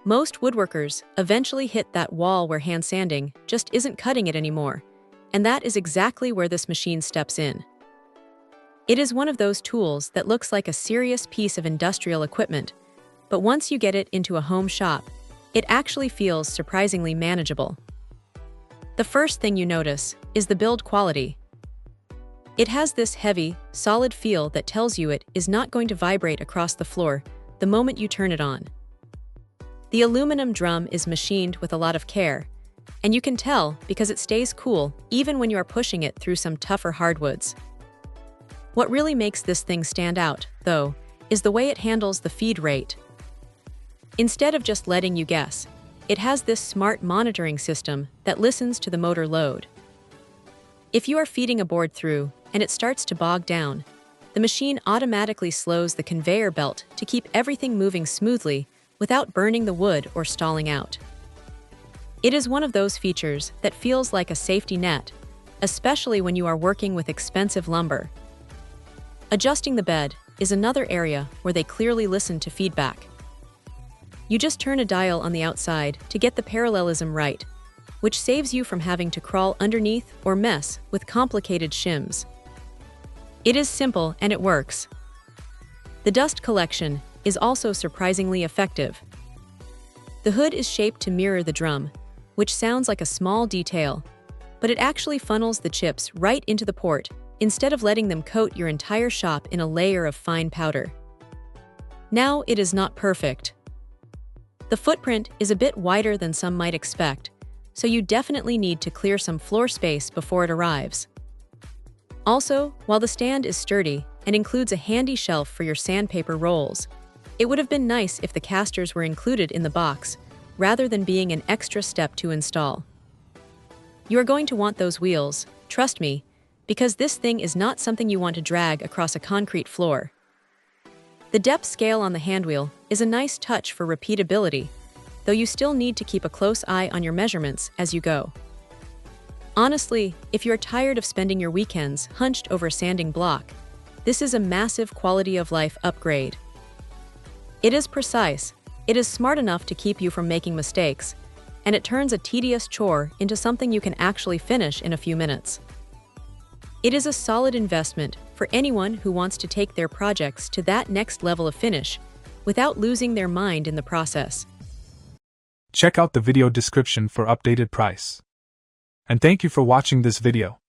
Most woodworkers eventually hit that wall where hand sanding just isn't cutting it anymore, and that is exactly where this machine steps in. It is one of those tools that looks like a serious piece of industrial equipment, but once you get it into a home shop, it actually feels surprisingly manageable. The first thing you notice is the build quality. It has this heavy, solid feel that tells you it is not going to vibrate across the floor the moment you turn it on. The aluminum drum is machined with a lot of care, and you can tell because it stays cool even when you are pushing it through some tougher hardwoods. What really makes this thing stand out, though, is the way it handles the feed rate. Instead of just letting you guess, it has this smart monitoring system that listens to the motor load. If you are feeding a board through and it starts to bog down, the machine automatically slows the conveyor belt to keep everything moving smoothly without burning the wood or stalling out. It is one of those features that feels like a safety net, especially when you are working with expensive lumber. Adjusting the bed is another area where they clearly listen to feedback. You just turn a dial on the outside to get the parallelism right, which saves you from having to crawl underneath or mess with complicated shims. It is simple and it works. The dust collection is also surprisingly effective. The hood is shaped to mirror the drum, which sounds like a small detail, but it actually funnels the chips right into the port instead of letting them coat your entire shop in a layer of fine powder. Now, it is not perfect. The footprint is a bit wider than some might expect, so you definitely need to clear some floor space before it arrives. Also, while the stand is sturdy and includes a handy shelf for your sandpaper rolls, it would have been nice if the casters were included in the box, rather than being an extra step to install. You are going to want those wheels, trust me, because this thing is not something you want to drag across a concrete floor. The depth scale on the handwheel is a nice touch for repeatability, though you still need to keep a close eye on your measurements as you go. Honestly, if you're tired of spending your weekends hunched over a sanding block, this is a massive quality of life upgrade. It is precise, it is smart enough to keep you from making mistakes, and it turns a tedious chore into something you can actually finish in a few minutes. It is a solid investment for anyone who wants to take their projects to that next level of finish without losing their mind in the process. Check out the video description for updated price. And thank you for watching this video.